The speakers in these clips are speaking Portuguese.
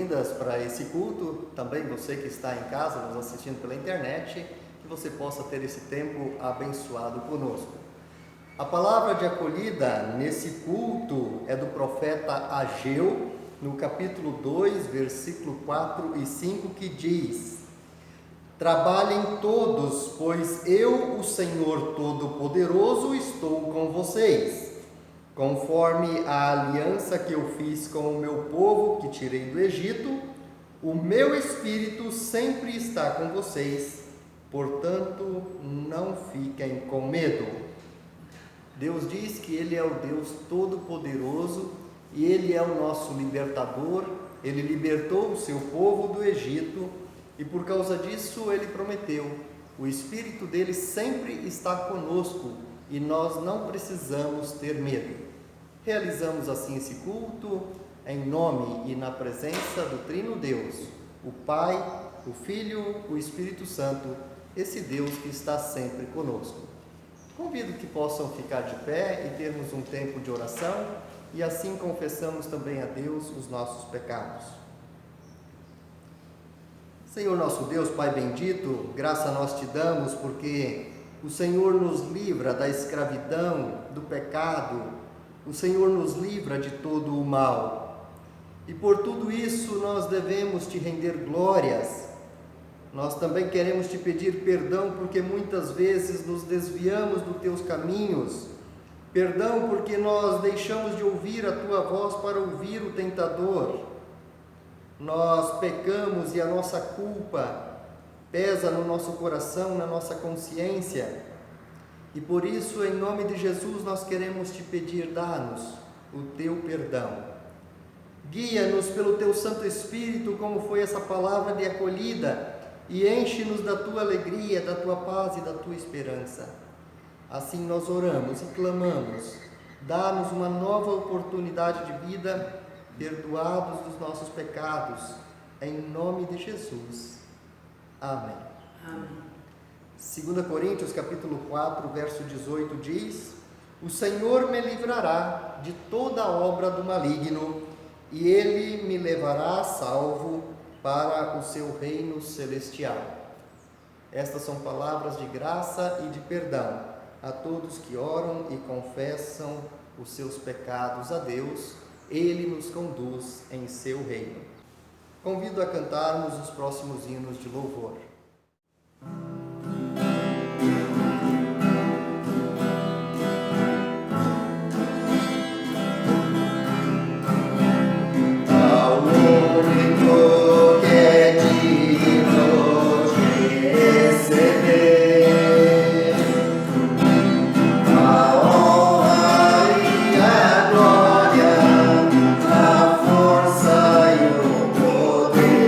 boas-vindas para esse culto, também você que está em casa nos assistindo pela internet, que você possa ter esse tempo abençoado conosco. A palavra de acolhida nesse culto é do profeta Ageu, no capítulo 2, versículo 4 e 5, que diz: Trabalhem todos, pois eu, o Senhor Todo-Poderoso, estou com vocês. Conforme a aliança que eu fiz com o meu povo que tirei do Egito, o meu Espírito sempre está com vocês, portanto, não fiquem com medo. Deus diz que Ele é o Deus Todo-Poderoso e Ele é o nosso libertador. Ele libertou o seu povo do Egito e por causa disso Ele prometeu: o Espírito dele sempre está conosco e nós não precisamos ter medo. Realizamos assim esse culto em nome e na presença do Trino Deus, o Pai, o Filho, o Espírito Santo, esse Deus que está sempre conosco. Convido que possam ficar de pé e termos um tempo de oração e assim confessamos também a Deus os nossos pecados. Senhor nosso Deus, Pai bendito, graça nós te damos porque o Senhor nos livra da escravidão, do pecado, o Senhor nos livra de todo o mal. E por tudo isso nós devemos te render glórias. Nós também queremos te pedir perdão porque muitas vezes nos desviamos dos teus caminhos. Perdão porque nós deixamos de ouvir a tua voz para ouvir o tentador. Nós pecamos e a nossa culpa pesa no nosso coração, na nossa consciência. E por isso, em nome de Jesus, nós queremos te pedir, dá-nos o teu perdão. Guia-nos pelo teu Santo Espírito, como foi essa palavra de acolhida, e enche-nos da tua alegria, da tua paz e da tua esperança. Assim nós oramos e clamamos, dá-nos uma nova oportunidade de vida, perdoados dos nossos pecados, em nome de Jesus. Amém. Amém. 2 Coríntios capítulo 4, verso 18 diz: O Senhor me livrará de toda obra do maligno, e Ele me levará salvo para o seu reino celestial. Estas são palavras de graça e de perdão a todos que oram e confessam os seus pecados a Deus. Ele nos conduz em seu reino. Convido a cantarmos os próximos hinos de louvor. Força e o poder.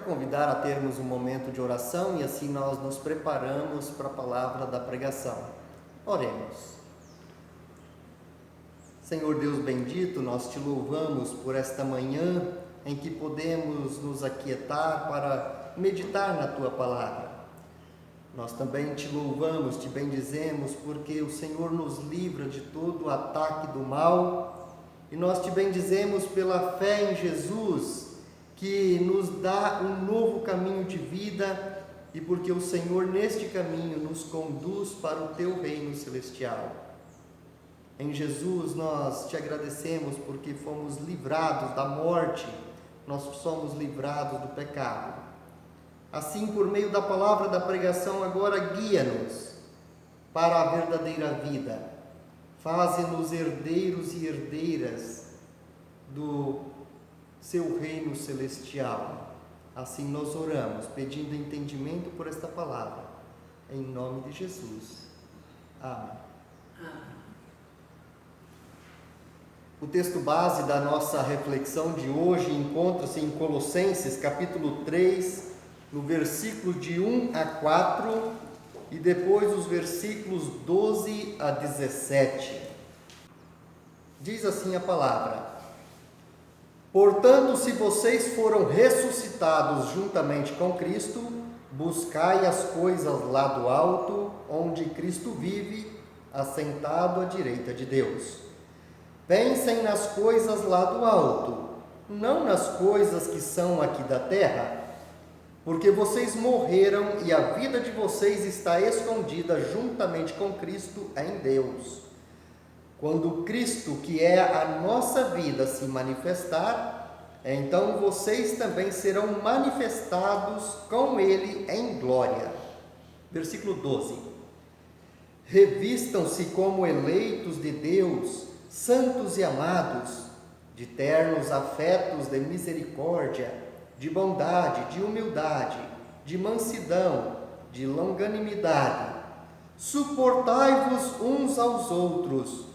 convidar a termos um momento de oração e assim nós nos preparamos para a palavra da pregação. Oremos. Senhor Deus bendito, nós te louvamos por esta manhã em que podemos nos aquietar para meditar na tua palavra. Nós também te louvamos, te bendizemos, porque o Senhor nos livra de todo o ataque do mal, e nós te bendizemos pela fé em Jesus, que nos dá um novo caminho de vida, e porque o Senhor neste caminho nos conduz para o teu reino celestial. Em Jesus nós te agradecemos porque fomos livrados da morte, nós somos livrados do pecado. Assim, por meio da palavra da pregação, agora guia-nos para a verdadeira vida. Faze-nos herdeiros e herdeiras do seu reino celestial. Assim nós oramos, pedindo entendimento por esta palavra. Em nome de Jesus. Amém. O texto base da nossa reflexão de hoje encontra-se em Colossenses, capítulo 3, no versículo de 1 a 4 e depois os versículos 12 a 17. Diz assim a palavra: Portanto, se vocês foram ressuscitados juntamente com Cristo, buscai as coisas lá do alto, onde Cristo vive, assentado à direita de Deus. Pensem nas coisas lá do alto, não nas coisas que são aqui da terra, porque vocês morreram e a vida de vocês está escondida juntamente com Cristo em Deus. Quando Cristo, que é a nossa vida, se manifestar, então vocês também serão manifestados com Ele em glória. Versículo 12. Revistam-se como eleitos de Deus, santos e amados, de ternos afetos de misericórdia, de bondade, de humildade, de mansidão, de longanimidade. Suportai-vos uns aos outros,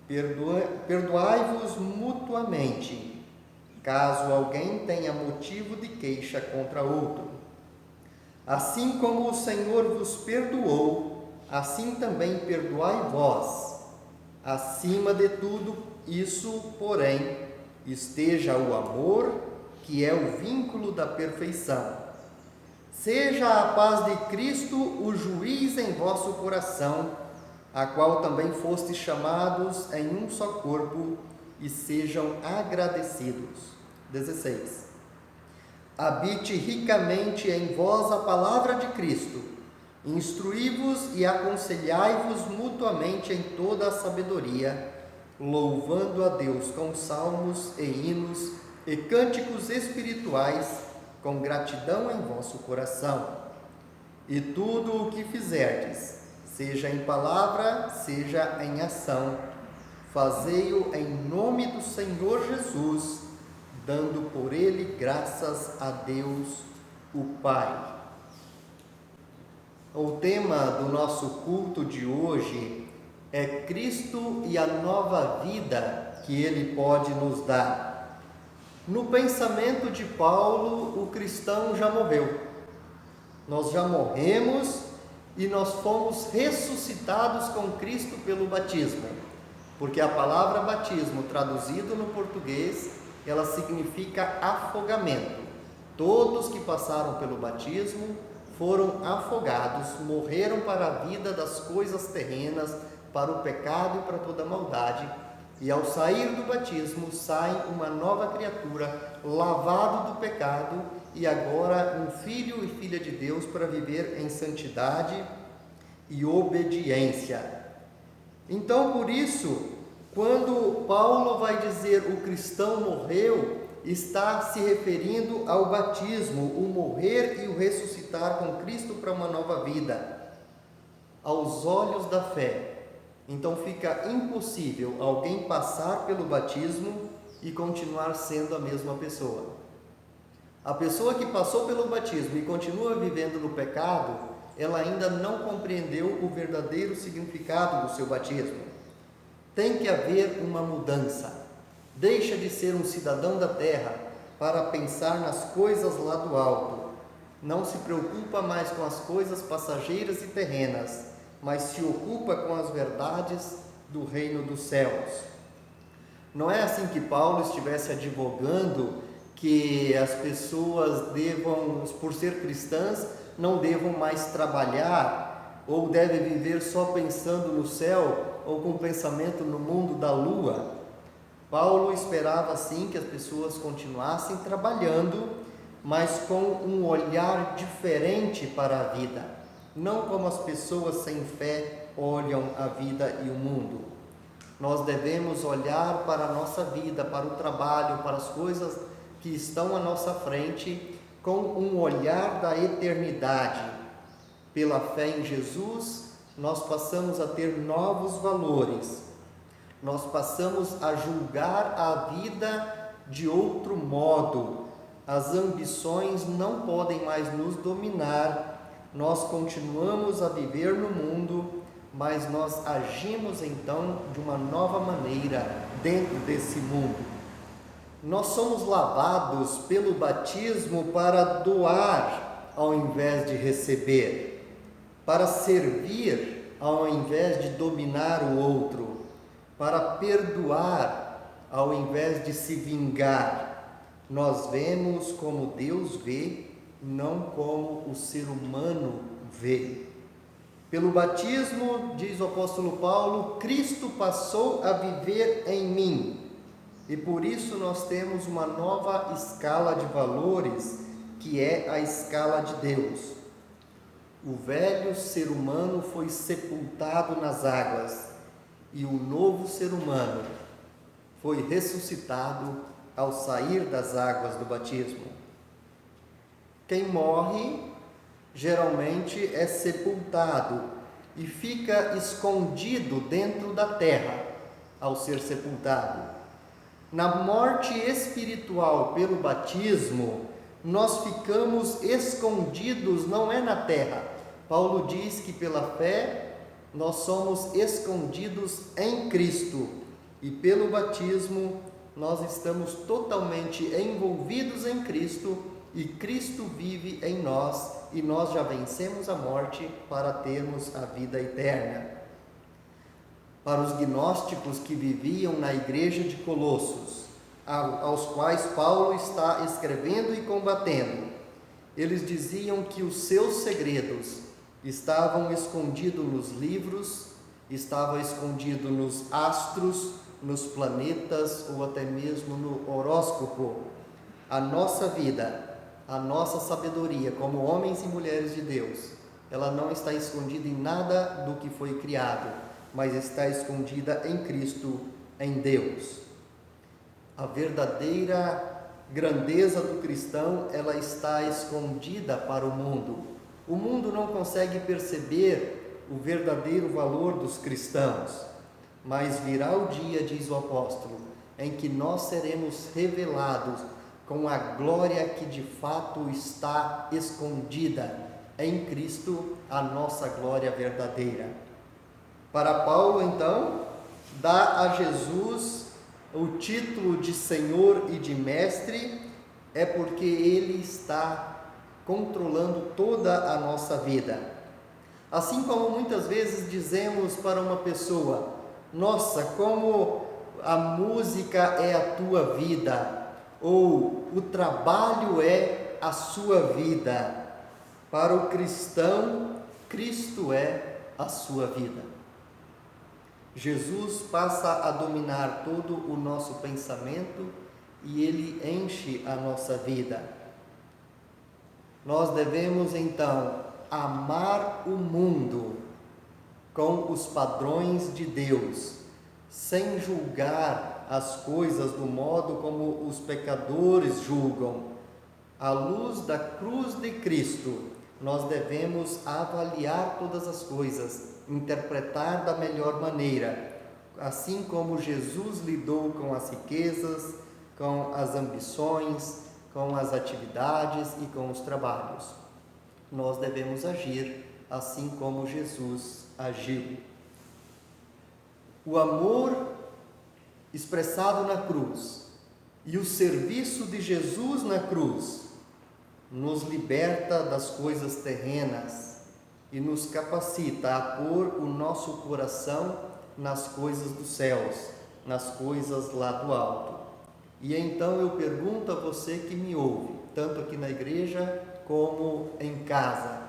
perdoai-vos mutuamente, caso alguém tenha motivo de queixa contra outro. Assim como o Senhor vos perdoou, assim também perdoai vós. Acima de tudo isso, porém, esteja o amor, que é o vínculo da perfeição. Seja a paz de Cristo o juiz em vosso coração, a qual também fostes chamados em um só corpo, e sejam agradecidos. 16. Habite ricamente em vós a palavra de Cristo. Instruí-vos e aconselhai-vos mutuamente em toda a sabedoria, louvando a Deus com salmos e hinos e cânticos espirituais, com gratidão em vosso coração. E tudo o que fizerdes, seja em palavra, seja em ação, fazei-o em nome do Senhor Jesus, dando por ele graças a Deus, o Pai. O tema do nosso culto de hoje é Cristo e a nova vida que Ele pode nos dar. No pensamento de Paulo, o cristão já morreu. Nós já morremos e nós fomos ressuscitados com Cristo pelo batismo. Porque a palavra batismo, traduzido no português, ela significa afogamento. Todos que passaram pelo batismo foram afogados, morreram para a vida das coisas terrenas, para o pecado e para toda a maldade, e ao sair do batismo, sai uma nova criatura, lavado do pecado, e agora um filho e filha de Deus para viver em santidade e obediência. Então, por isso, quando Paulo vai dizer o cristão morreu, está se referindo ao batismo, o morrer e o ressuscitar com Cristo para uma nova vida. Aos olhos da fé, então fica impossível alguém passar pelo batismo e continuar sendo a mesma pessoa. A pessoa que passou pelo batismo e continua vivendo no pecado, ela ainda não compreendeu o verdadeiro significado do seu batismo. Tem que haver uma mudança. Deixa de ser um cidadão da terra para pensar nas coisas lá do alto não se preocupa mais com as coisas passageiras e terrenas, mas se ocupa com as verdades do reino dos céus. Não é assim que Paulo estivesse advogando que as pessoas devam, por ser cristãs, não devam mais trabalhar, ou devem viver só pensando no céu, ou com pensamento no mundo da lua. Paulo esperava sim que as pessoas continuassem trabalhando, mas com um olhar diferente para a vida, não como as pessoas sem fé olham a vida e o mundo. Nós devemos olhar para a nossa vida, para o trabalho, para as coisas que estão à nossa frente, com um olhar da eternidade. Pela fé em Jesus, nós passamos a ter novos valores, nós passamos a julgar a vida de outro modo. As ambições não podem mais nos dominar, nós continuamos a viver no mundo, mas nós agimos então de uma nova maneira dentro desse mundo. Nós somos lavados pelo batismo para doar ao invés de receber, para servir ao invés de dominar o outro, para perdoar ao invés de se vingar. Nós vemos como Deus vê, não como o ser humano vê. Pelo batismo, diz o apóstolo Paulo, Cristo passou a viver em mim. E por isso nós temos uma nova escala de valores, que é a escala de Deus. O velho ser humano foi sepultado nas águas, e o novo ser humano foi ressuscitado ao sair das águas do batismo. Quem morre geralmente é sepultado e fica escondido dentro da terra ao ser sepultado. Na morte espiritual pelo batismo, nós ficamos escondidos, não é na terra. Paulo diz que pela fé nós somos escondidos em Cristo, e pelo batismo nós estamos totalmente envolvidos em Cristo, e Cristo vive em nós, e nós já vencemos a morte para termos a vida eterna. Para os gnósticos que viviam na igreja de Colossos, aos quais Paulo está escrevendo e combatendo, eles diziam que os seus segredos estavam escondidos nos livros, estavam escondidos nos astros, nos planetas ou até mesmo no horóscopo. A nossa vida, a nossa sabedoria como homens e mulheres de Deus, ela não está escondida em nada do que foi criado, mas está escondida em Cristo, em Deus. A verdadeira grandeza do cristão, ela está escondida para o mundo. O mundo não consegue perceber o verdadeiro valor dos cristãos, mas virá o dia, diz o apóstolo, em que nós seremos revelados com a glória que de fato está escondida em Cristo, a nossa glória verdadeira. Para Paulo, então, dá a Jesus o título de Senhor e de Mestre, é porque Ele está controlando toda a nossa vida. Assim como muitas vezes dizemos para uma pessoa: nossa, como a música é a tua vida, ou o trabalho é a sua vida. Para o cristão, Cristo é a sua vida. Jesus passa a dominar todo o nosso pensamento e Ele enche a nossa vida. Nós devemos então amar o mundo com os padrões de Deus, sem julgar as coisas do modo como os pecadores julgam. À luz da cruz de Cristo, nós devemos avaliar todas as coisas, interpretar da melhor maneira, assim como Jesus lidou com as riquezas, com as ambições, com as atividades e com os trabalhos. Nós devemos agir assim como Jesus agiu. O amor expressado na cruz e o serviço de Jesus na cruz nos liberta das coisas terrenas e nos capacita a pôr o nosso coração nas coisas dos céus, nas coisas lá do alto. E então eu pergunto a você que me ouve, tanto aqui na igreja como em casa,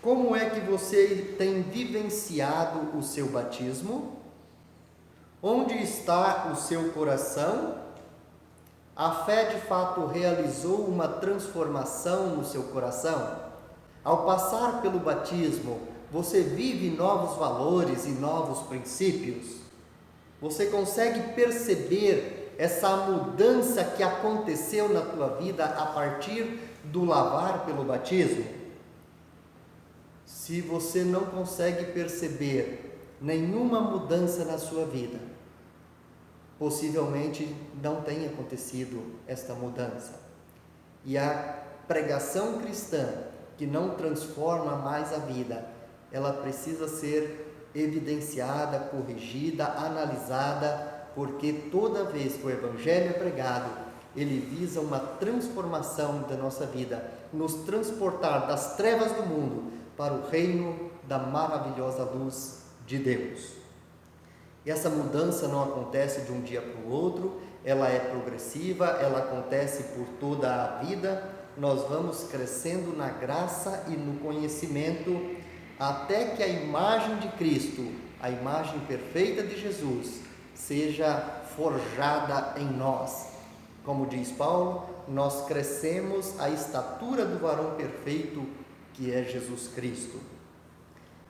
como é que você tem vivenciado o seu batismo? Onde está o seu coração? A fé de fato realizou uma transformação no seu coração? Ao passar pelo batismo, você vive novos valores e novos princípios? Você consegue perceber essa mudança que aconteceu na tua vida a partir do lavar pelo batismo? Se você não consegue perceber nenhuma mudança na sua vida, possivelmente não tenha acontecido esta mudança. E a pregação cristã, que não transforma mais a vida, ela precisa ser evidenciada, corrigida, analisada, porque toda vez que o Evangelho é pregado, ele visa uma transformação da nossa vida, nos transportar das trevas do mundo para o reino da maravilhosa luz de Deus. E essa mudança não acontece de um dia para o outro, ela é progressiva, ela acontece por toda a vida. Nós vamos crescendo na graça e no conhecimento, até que a imagem de Cristo, a imagem perfeita de Jesus, seja forjada em nós. Como diz Paulo, nós crescemos à estatura do varão perfeito, que é Jesus Cristo.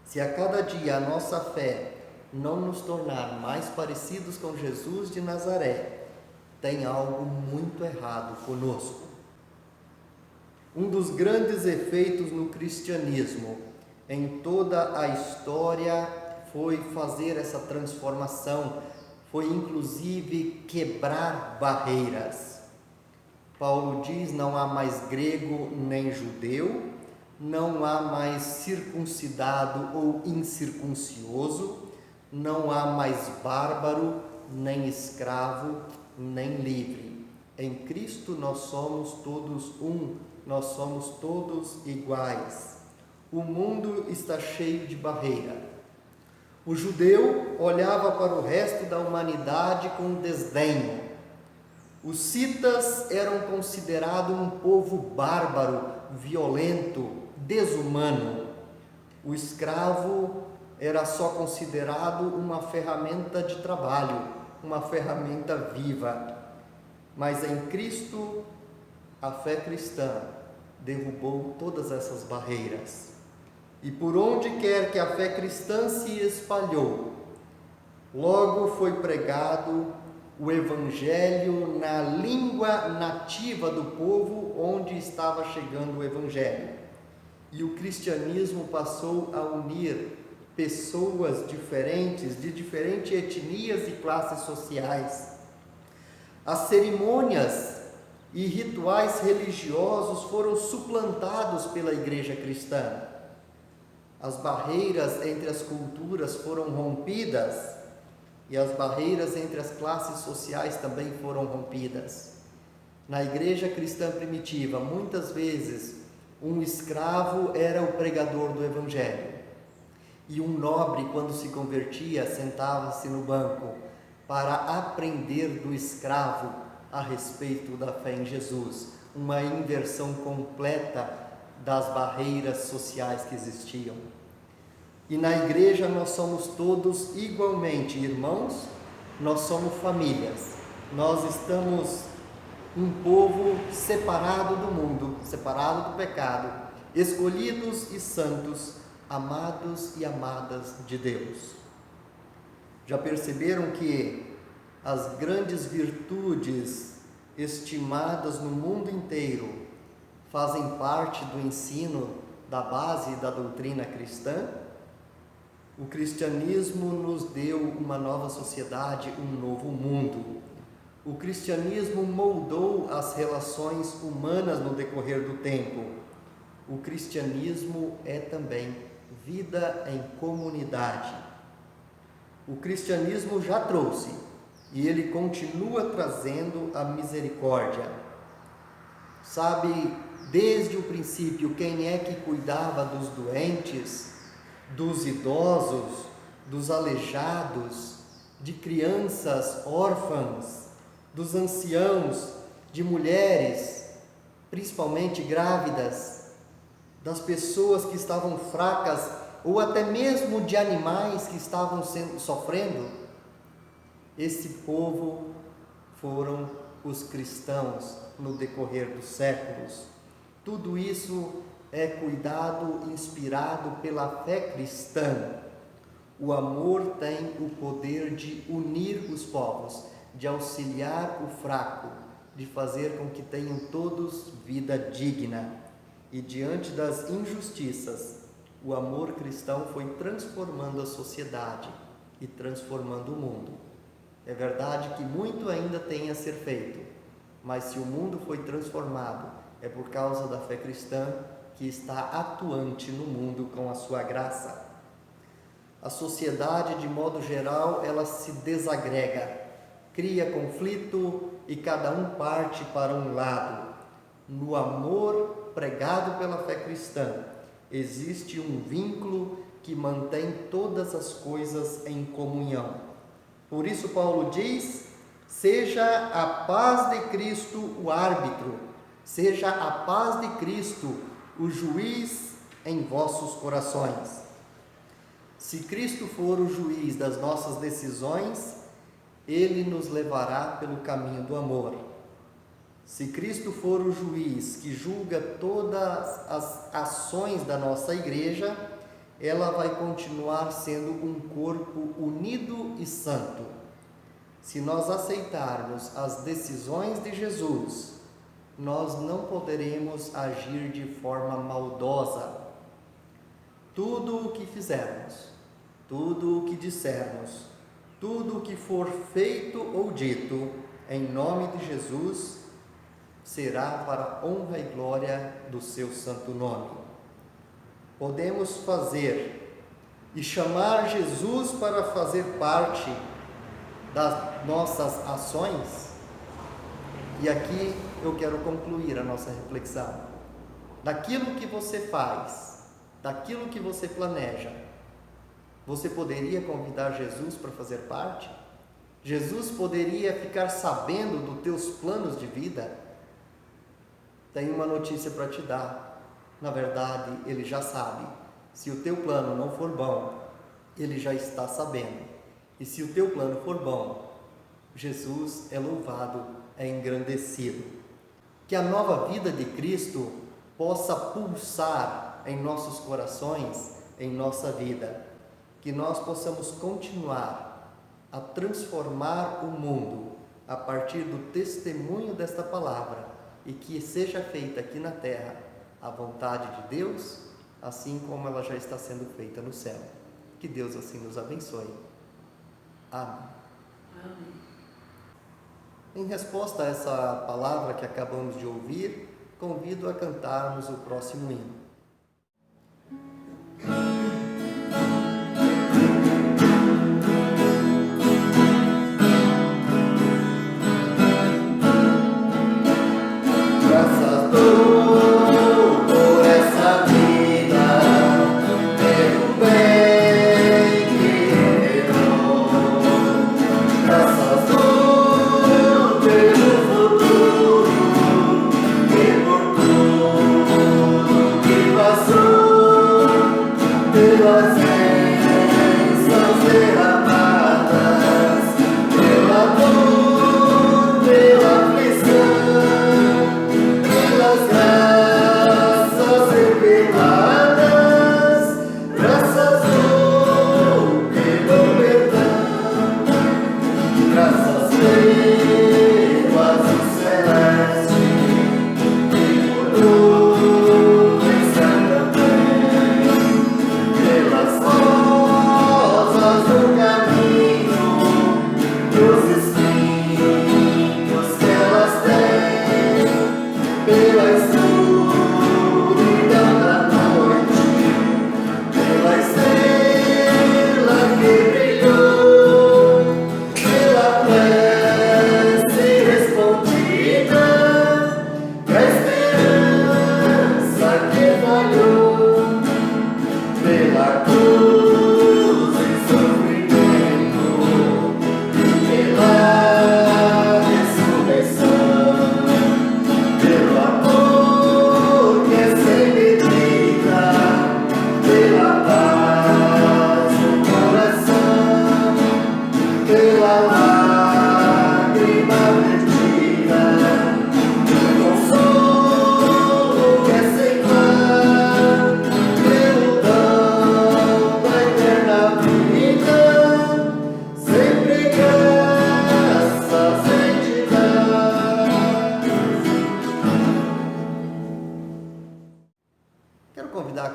Se a cada dia a nossa fé não nos tornar mais parecidos com Jesus de Nazaré, tem algo muito errado conosco. Um dos grandes efeitos no cristianismo, em toda a história, foi fazer essa transformação, foi inclusive quebrar barreiras. Paulo diz: não há mais grego nem judeu, não há mais circuncidado ou incircuncioso, não há mais bárbaro, nem escravo, nem livre. Em Cristo nós somos todos um, nós somos todos iguais. O mundo está cheio de barreira. O judeu olhava para o resto da humanidade com desdenho. Os citas eram considerados um povo bárbaro, violento, desumano. O escravo era só considerado uma ferramenta de trabalho, uma ferramenta viva. Mas em Cristo, a fé cristã derrubou todas essas barreiras. E por onde quer que a fé cristã se espalhou, logo foi pregado o Evangelho na língua nativa do povo onde estava chegando o Evangelho. E o cristianismo passou a unir pessoas diferentes, de diferentes etnias e classes sociais. As cerimônias e rituais religiosos foram suplantados pela igreja cristã. As barreiras entre as culturas foram rompidas e as barreiras entre as classes sociais também foram rompidas. Na igreja cristã primitiva, muitas vezes, um escravo era o pregador do Evangelho. E um nobre, quando se convertia, sentava-se no banco para aprender do escravo a respeito da fé em Jesus. Uma inversão completa das barreiras sociais que existiam. E na igreja nós somos todos igualmente irmãos, nós somos famílias. Nós estamos um povo separado do mundo, separado do pecado, escolhidos e santos, amados e amadas de Deus. Já perceberam que as grandes virtudes estimadas no mundo inteiro fazem parte do ensino da base da doutrina cristã? O cristianismo nos deu uma nova sociedade, um novo mundo. O cristianismo moldou as relações humanas no decorrer do tempo. O cristianismo é também vida em comunidade. O cristianismo já trouxe e ele continua trazendo a misericórdia. Sabe, desde o princípio, quem é que cuidava dos doentes, dos idosos, dos aleijados, de crianças órfãs, dos anciãos, de mulheres, principalmente grávidas, das pessoas que estavam fracas, ou até mesmo de animais que estavam sofrendo? Esse povo foram os cristãos no decorrer dos séculos. Tudo isso é cuidado inspirado pela fé cristã. O amor tem o poder de unir os povos, de auxiliar o fraco, de fazer com que tenham todos vida digna. E diante das injustiças, o amor cristão foi transformando a sociedade e transformando o mundo. É verdade que muito ainda tem a ser feito, mas se o mundo foi transformado, é por causa da fé cristã que está atuante no mundo com a sua graça. A sociedade, de modo geral, ela se desagrega, cria conflito e cada um parte para um lado. No amor pregado pela fé cristã, existe um vínculo que mantém todas as coisas em comunhão. Por isso Paulo diz: seja a paz de Cristo o árbitro, seja a paz de Cristo o juiz em vossos corações. Se Cristo for o juiz das nossas decisões, Ele nos levará pelo caminho do amor. Se Cristo for o juiz que julga todas as ações da nossa igreja, ela vai continuar sendo um corpo unido e santo. Se nós aceitarmos as decisões de Jesus, nós não poderemos agir de forma maldosa. Tudo o que fizermos, tudo o que dissermos, tudo o que for feito ou dito em nome de Jesus, será para a honra e glória do seu santo nome. Podemos fazer e chamar Jesus para fazer parte das nossas ações? E aqui eu quero concluir a nossa reflexão. Daquilo que você faz, daquilo que você planeja, você poderia convidar Jesus para fazer parte? Jesus poderia ficar sabendo dos teus planos de vida? Tenho uma notícia para te dar. Na verdade, Ele já sabe. Se o teu plano não for bom, Ele já está sabendo. E se o teu plano for bom, Jesus é louvado, é engrandecido. Que a nova vida de Cristo possa pulsar em nossos corações, em nossa vida. Que nós possamos continuar a transformar o mundo a partir do testemunho desta palavra, e que seja feita aqui na terra a vontade de Deus, assim como ela já está sendo feita no céu. Que Deus assim nos abençoe. Amém. Amém. Em resposta a essa palavra que acabamos de ouvir, convido a cantarmos o próximo hino. Respondida,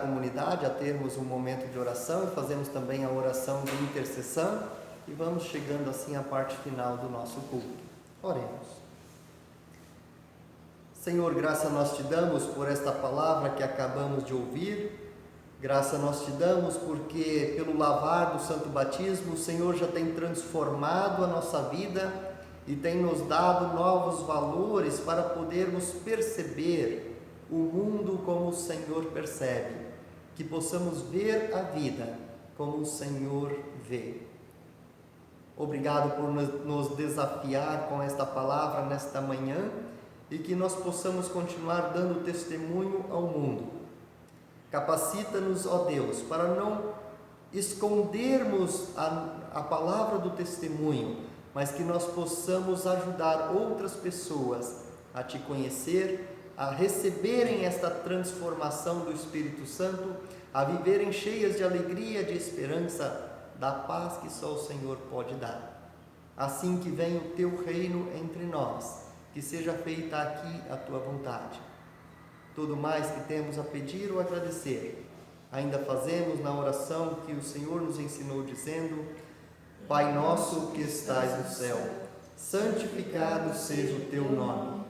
comunidade a termos um momento de oração e fazemos também a oração de intercessão e vamos chegando assim à parte final do nosso culto. Oremos. Senhor, graça nós te damos por esta palavra que acabamos de ouvir. Graça nós te damos porque pelo lavar do santo batismo o Senhor já tem transformado a nossa vida e tem nos dado novos valores para podermos perceber o mundo como o Senhor percebe, que possamos ver a vida como o Senhor vê. Obrigado por nos desafiar com esta palavra nesta manhã e que nós possamos continuar dando testemunho ao mundo. Capacita-nos, ó Deus, para não escondermos a palavra do testemunho, mas que nós possamos ajudar outras pessoas a te conhecer, a receberem esta transformação do Espírito Santo, a viverem cheias de alegria, de esperança, da paz que só o Senhor pode dar. Assim que venha o teu reino entre nós, que seja feita aqui a tua vontade. Tudo mais que temos a pedir ou agradecer, ainda fazemos na oração que o Senhor nos ensinou dizendo: Pai nosso que estais no céu, santificado seja o teu nome.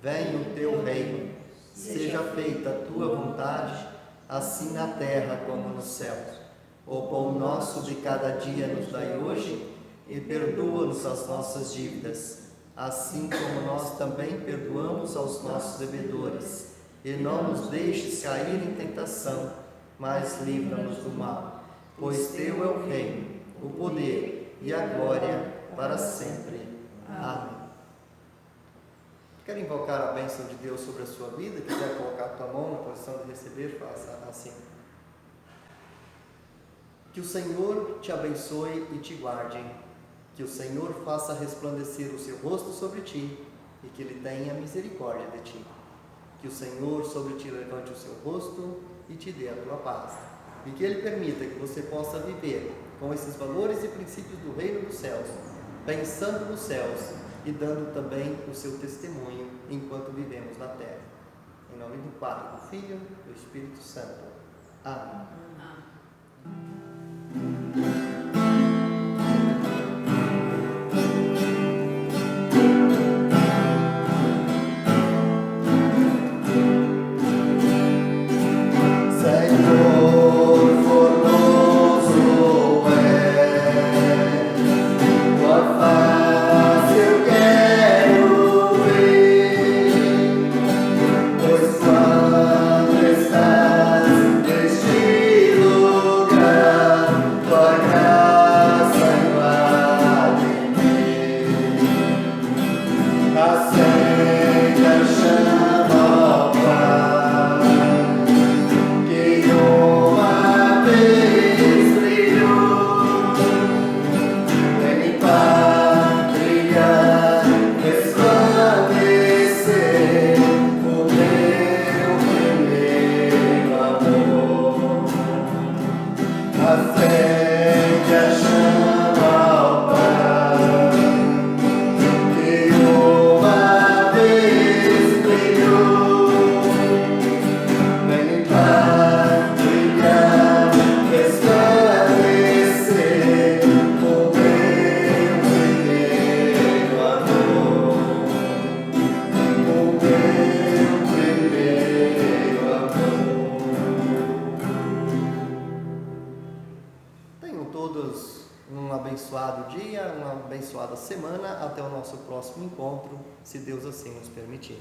Venha o teu reino, seja feita a tua vontade, assim na terra como nos céus. O pão nosso de cada dia nos dai hoje, e perdoa-nos as nossas dívidas, assim como nós também perdoamos aos nossos devedores. E não nos deixes cair em tentação, mas livra-nos do mal. Pois teu é o reino, o poder e a glória para sempre. Amém. Quer invocar a bênção de Deus sobre a sua vida? Quiser colocar a tua mão na posição de receber, faça assim. Que o Senhor te abençoe e te guarde. Que o Senhor faça resplandecer o seu rosto sobre ti e que Ele tenha misericórdia de ti. Que o Senhor sobre ti levante o seu rosto e te dê a tua paz. E que Ele permita que você possa viver com esses valores e princípios do reino dos céus, pensando nos céus e dando também o seu testemunho enquanto vivemos na terra. Em nome do Pai, do Filho e do Espírito Santo. Amém. Abençoada semana, até o nosso próximo encontro, se Deus assim nos permitir.